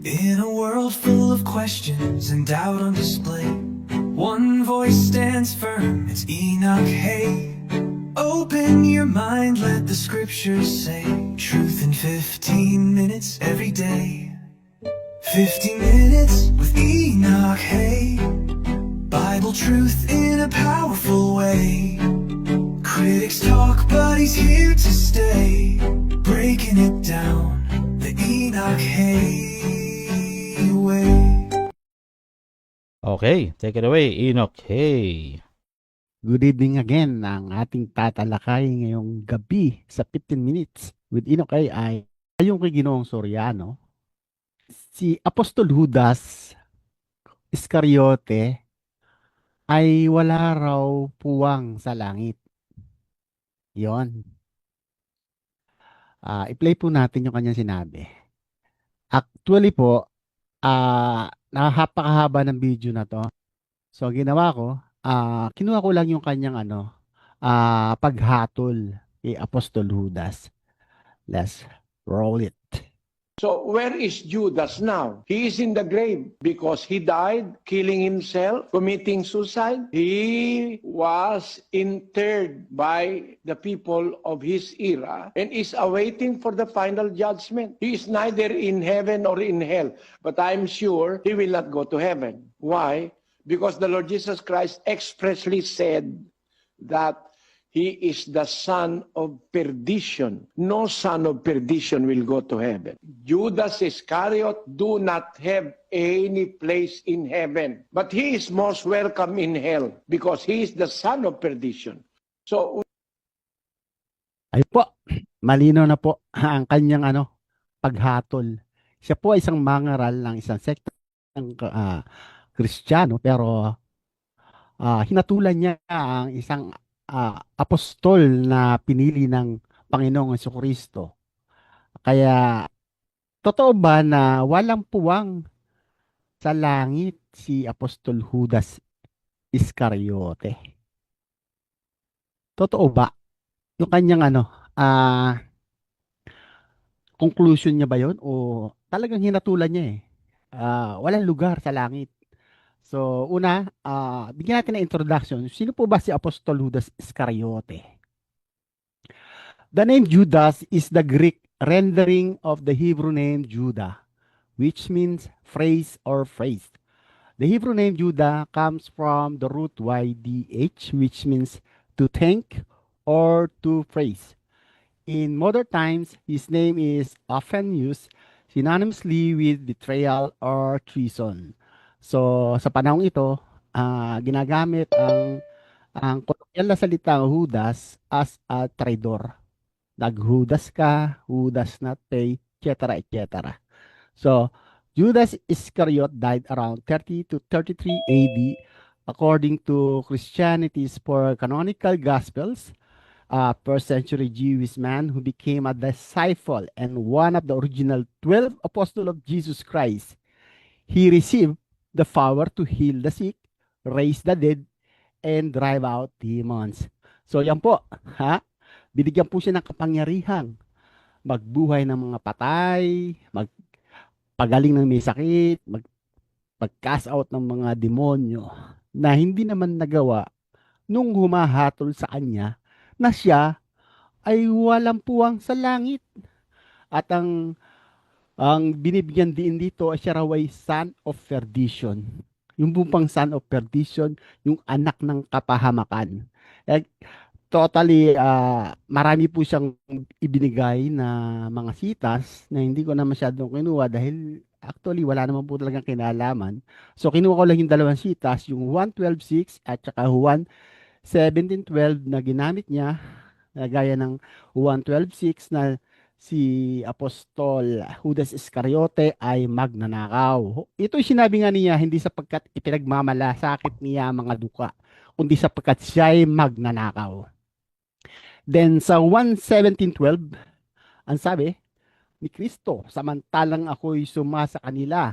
In a world full of questions and doubt on display, one voice stands firm, it's Enoch Hay. Open your mind, let the scriptures say, truth in 15 minutes every day. 15 minutes with Enoch Hay. Bible truth in a powerful way. Critics talk, but he's here to stay. Breaking it down, the Enoch Hay way. Okay, take it away, Enoch. Hey. Good evening again. Ang ating tatalakay ngayong gabi sa 15 minutes with Enoch ay ayon kay Ginoong Soriano, si Apostol Judas Iscariote ay wala raw puwang sa langit. Yon. I-play po natin yung kanyang sinabi. Actually po, napakahaba ng video na to. So, ang ginawa ko, kinuha ko lang yung kanyang paghatol kay Apostol Judas. Let's roll it. So where is Judas now? He is in the grave because he died, killing himself, committing suicide. He was interred by the people of his era and is awaiting for the final judgment. He is neither in heaven or in hell, but I'm sure he will not go to heaven. Why? Because the Lord Jesus Christ expressly said that he is the son of perdition. No son of perdition will go to heaven. Judas Iscariot do not have any place in heaven. But he is most welcome in hell because he is the son of perdition. So, Ay po, malinaw na po ang kanyang paghatol. Siya po ay isang mangaral ng isang sekta ng Kristiyano, pero hinatulan niya ang isang apostol na pinili ng Panginoong Jesucristo. Kaya, totoo ba na walang puwang sa langit si Apostol Judas Iscariote? Totoo ba? Yung kanyang conclusion niya ba yun? O talagang hinatulan niya eh? Walang lugar sa langit. So, una, bigyan natin ng introduction. Sino po ba si Apostol Judas Iscariote? The name Judas is the Greek rendering of the Hebrew name Judah, which means phrase or phrase. The Hebrew name Judah comes from the root YDH, which means to thank or to praise. In modern times, his name is often used synonymously with betrayal or treason. So, sa panahong ito, ginagamit ang kolokyal na salitang Judas as a traitor. Naghudas ka, who does not pay, etc., etc. So, Judas Iscariot died around 30 to 33 AD according to Christianity's four canonical Gospels. A first century Jewish man who became a disciple and one of the original 12 apostles of Jesus Christ. He received the power to heal the sick, raise the dead, and drive out demons. So yan po, binigyan po siya ng kapangyarihang magbuhay ng mga patay, magpagaling ng may sakit, mag-cast out ng mga demonyo na hindi naman nagawa nung humahatol sa kanya na siya ay walang puwang sa langit. At ang binibigyan din dito ay siya raw ay son of perdition. Yung bupang son of perdition, yung anak ng kapahamakan. Totally, marami po siyang ibinigay na mga sitas na hindi ko na masyadong kinuha dahil actually wala naman po talagang kinalaman. So kinuha ko lang yung dalawang sitas, yung 1:12:6 at saka 1:17:12 na ginamit niya, gaya ng 1:12:6 na si Apostol Judas Iscariote ay magnanakaw. Ito'y sinabi nga niya hindi sapagkat ipinagmamalasakit niya mga duka, kundi sapagkat siya ay magnanakaw. Then sa 1:17:12, ang sabi ni Kristo, samantalang ako'y sumasa kanila,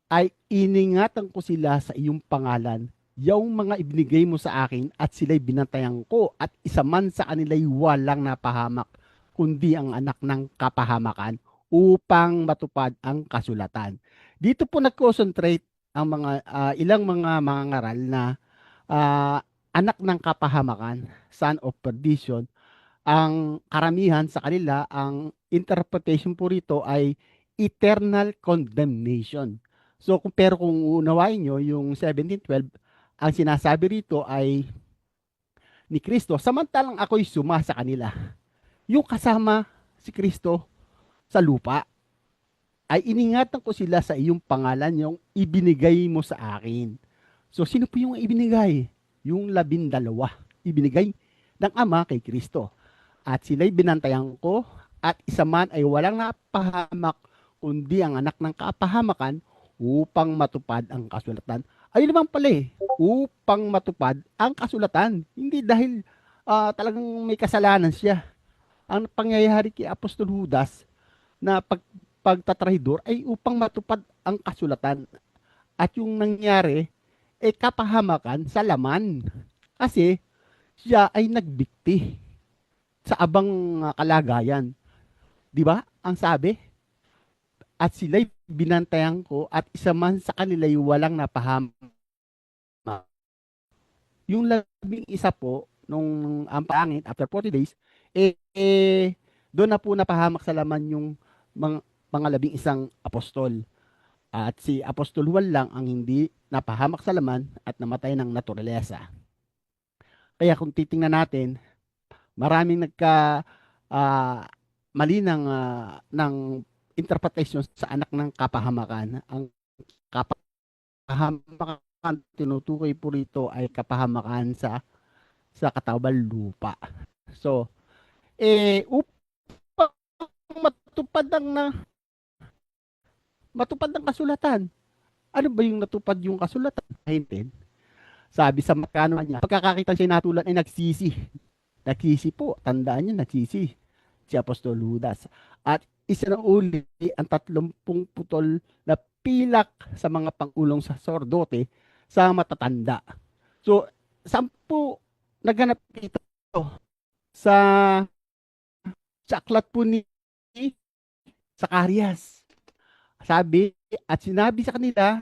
ay iningatan ko sila sa iyong pangalan, yung mga ibinigay mo sa akin at sila'y binantayan ko at isa man sa kanila'y walang napahamak, kundi ang anak ng kapahamakan upang matupad ang kasulatan. Dito po nag-concentrate ang ilang mga mangangaral na anak ng kapahamakan, son of perdition. Ang karamihan sa kanila, ang interpretation po rito ay eternal condemnation. So kung uunawain nyo yung 17:12, ang sinasabi rito ay ni Kristo, samantalang ako'y suma sa kanila. Yung kasama si Kristo sa lupa, ay iningatan ko sila sa iyong pangalan, yung ibinigay mo sa akin. So sino po yung ibinigay? Yung 12 ibinigay ng Ama kay Kristo. At sila'y binantayan ko, at isa man ay walang napahamak, kundi ang anak ng kapahamakan, upang matupad ang kasulatan. Ayun naman pala upang matupad ang kasulatan. Hindi dahil talagang may kasalanan siya. Ang pangyayari kay Apostol Judas na pagtatrahidor ay upang matupad ang kasulatan. At yung nangyari ay kapahamakan sa laman. Kasi siya ay nagbikti sa abang kalagayan. 'Di ba? Ang sabi, at sila'y binantayan ko, at isa man sa kanila'y walang napahamak. Yung 11 po, nung ang pangit, after 40 days, doon na po napahamak sa laman yung mga 11 apostol. At si Apostol Juan lang ang hindi napahamak sa laman at namatay ng naturalesa. Kaya kung titingnan natin, maraming mali ng interpretation sa anak ng kapahamakan. Ang kapahamakan tinutukoy po rito ay kapahamakan sa katawan lupa. So, upang matupad ang kasulatan. Ano ba yung natupad yung kasulatan? Sabi sa makano niya, pagkakakita siya natulan ay nagsisi. Nagsisi po, tandaan niyo, nagsisi si Apostol Judas. At isa na uli ang 30 putol na pilak sa mga pangulong saserdote sa matatanda. So, 10 naganap ito sa aklat po ni Zacarias. Sabi, at sinabi sa kanila,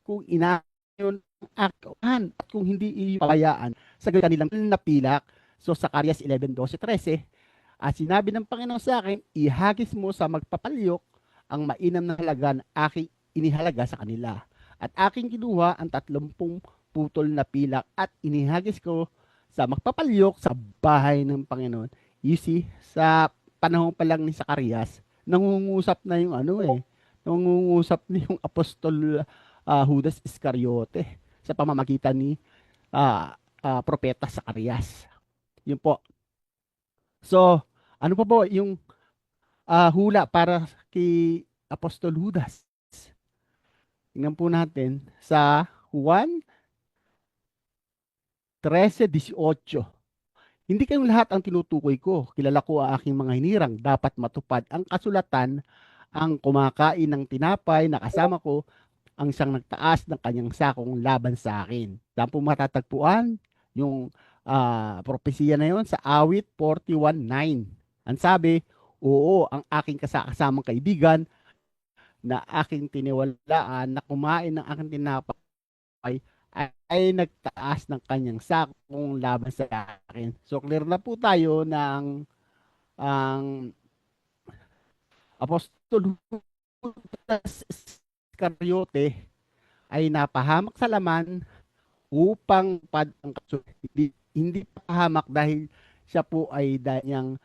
kung inayon ang at kung hindi iyo pabayaan sa kanilang napilak. So, Zacarias 11:12-13, at sinabi ng Panginoon sa akin, ihagis mo sa magpapalyok ang mainam na halaga na aking inihalaga sa kanila. At aking kinuha ang 30 putol na pilak at inihagis ko sa magpapalyok sa bahay ng Panginoon. You see, sa panahon pa lang ni Zacarias, nangungusap na yung nangungusap na yung Apostol Judas Iscariote sa pamamagitan ni Propeta Zacarias. Yun po. So, ano pa po yung hula para kay Apostol Judas? Tingnan po natin sa Juan 13:18. Hindi kayong lahat ang tinutukoy ko. Kilala ko ang aking mga hinirang. Dapat matupad ang kasulatan, ang kumakain ng tinapay na kasama ko, ang siyang nagtaas ng kanyang sakong laban sa akin. Saan po matatagpuan yung propesiya na yon? Sa Awit 41:9. Ang sabi, oo, ang aking kasamang kaibigan na aking tiniwalaan na kumain ng aking tinapay ay nagtaas ng kanyang sakong laban sa akin. So clear na po tayo ng ang Apostol Judas Iscariote ay napahamak sa laman upang hindi pahamak dahil siya po ay danyang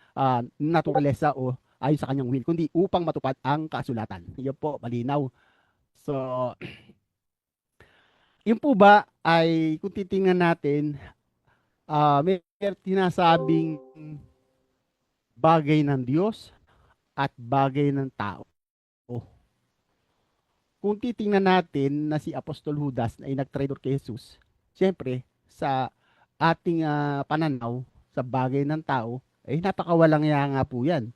naturalesa o ayon sa kanyang will, kundi upang matupad ang kasulatan. Iyon po, malinaw. So, yun po ba ay kung titingnan natin, may tinasabing bagay ng Diyos at bagay ng tao. Kung titingnan natin na si Apostol Judas ay nagtraidor kay Jesus, siyempre, sa ating pananaw sa bagay ng tao, ay napakawalang iya nga po yan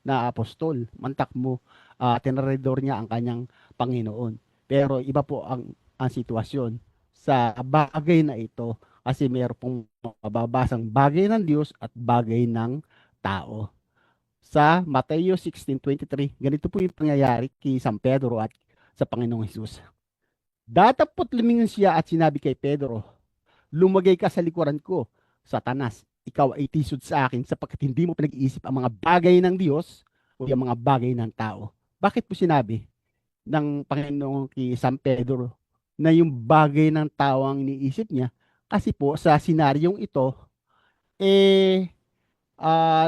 na apostol. Mantak mo, tinraidor niya ang kanyang Panginoon. Pero iba po ang sitwasyon sa bagay na ito kasi mayroon pong mababasang bagay ng Diyos at bagay ng tao. sa Mateo 16:23. Ganito po yung pangyayari kay San Pedro at sa Panginoong Hesus. Datapot lumingon siya at sinabi kay Pedro, lumagay ka sa likuran ko, Satanas, ikaw ay tisod sa akin sapagkat hindi mo pinag-iisip ang mga bagay ng Diyos o yung mga bagay ng tao. Bakit po sinabi ng Panginoon kay San Pedro na yung bagay ng tao ang iniisip niya? Kasi po sa senaryong ito,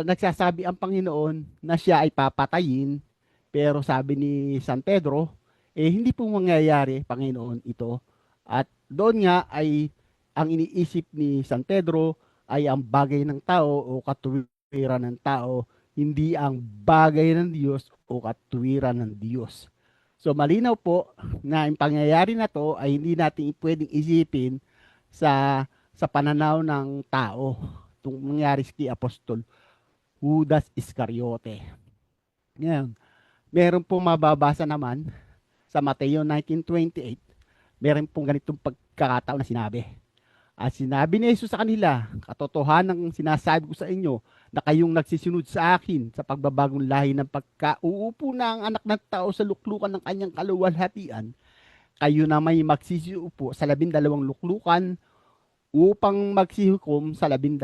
nagsasabi ang Panginoon na siya ay papatayin, pero sabi ni San Pedro, hindi po mangyayari, Panginoon, ito. At doon nga ay ang iniisip ni San Pedro ay ang bagay ng tao o katuwiran ng tao, hindi ang bagay ng Diyos o katuwiran ng Diyos. So malinaw po na ang pangyayari na to ay hindi natin pwedeng isipin sa pananaw ng tao. Itong nangyari kay Apostol Judas Iscariote. Ngayon, meron pong mababasa naman sa Mateo 19:28, meron pong ganitong pagkakataon na sinabi. At sinabi ni Jesus sa kanila, katotohanan ng sinasabi ko sa inyo na kayong nagsisunod sa akin sa pagbabagong lahi ng pagkauupo na ang anak ng tao sa luklukan ng kanyang kaluwalhatian, kayo na may magsisiupo sa 12 luklukan upang magsihukom sa 12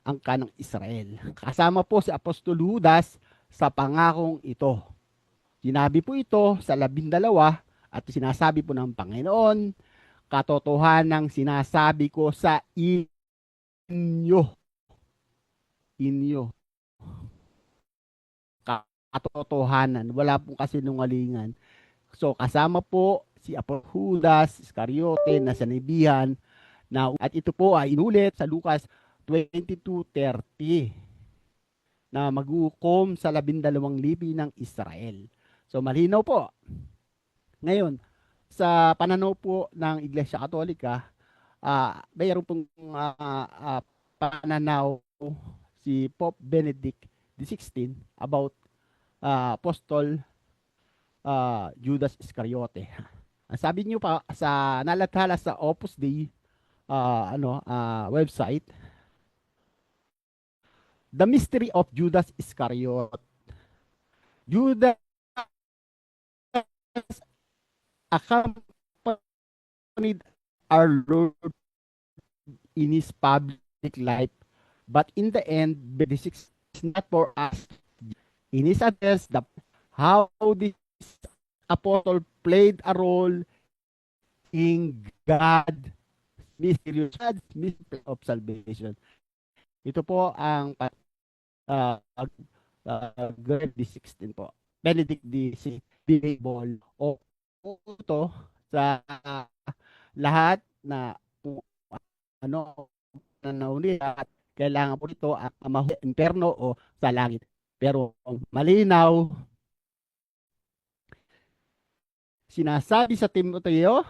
angka ng Israel. Kasama po si Apostol Judas sa pangakong ito. Sinabi po ito sa 12 at sinasabi po ng Panginoon, katotohanan ng sinasabi ko sa inyo. Inyo. Katotohanan. Wala pong kasinungalingan. So kasama po si Apostol Judas Iscariote na sanibihan at ito po ay inulit sa Lucas 22:30 na maghukom sa 12 lipi ng Israel. So malinaw po. Ngayon, sa pananaw po ng Iglesia Katolika, mayroon pong pananaw si Pope Benedict XVI about Apostol Judas Iscariote. Sabi niyo pa sa nalathala sa Opus Dei website, the mystery of Judas Iscariot. Judas accompanied our Lord in his public life, but in the end, this is not for us. In his address, how this apostle played a role in God's mystery of salvation. Ito po ang grade 16 po. Benedict XVI o ito sa lahat na nanauli at kailangan po ito ang imperno o sa langit. Pero malinaw, sinasabi sa Timoteo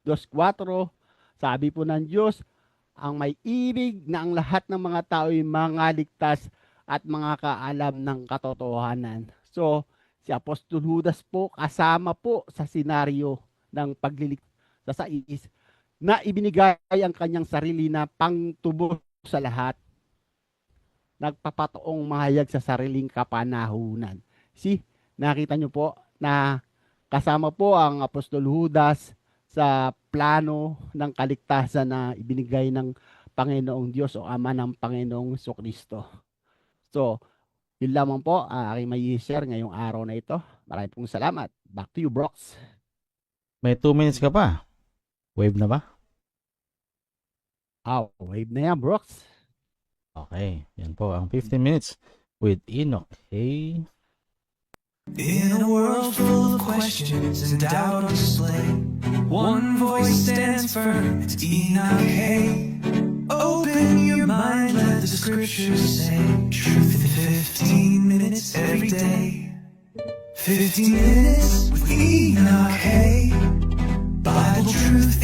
2:4, sabi po ng Diyos, ang may ibig na ang lahat ng mga tao ay mga ligtas at mga kaalam ng katotohanan. So, si Apostol Judas po kasama po sa senaryo ng pagliligtas sa sais na ibinigay ang kanyang sarili na pangtubos sa lahat. Nagpapatoong mahayag sa sariling kapanahunan. Nakita nyo po na kasama po ang Apostol Judas sa plano ng kaligtasan na ibinigay ng Panginoong Diyos o Ama ng Panginoong Jesucristo. So, yun lamang po aking may share ngayong araw na ito. Maraming pong salamat. Back to you, Brox. May 2 minutes ka pa. Wave na ba? Wave na yan, Brox. Okay. Yan po ang 15 minutes with Enoch. Hey. In a world full of questions and doubt on display, one voice stands firm, it's Enoch. Hey, open your mind, let the scriptures say truth in 15 minutes every day. 15 minutes with Enoch. Hey, Bible truth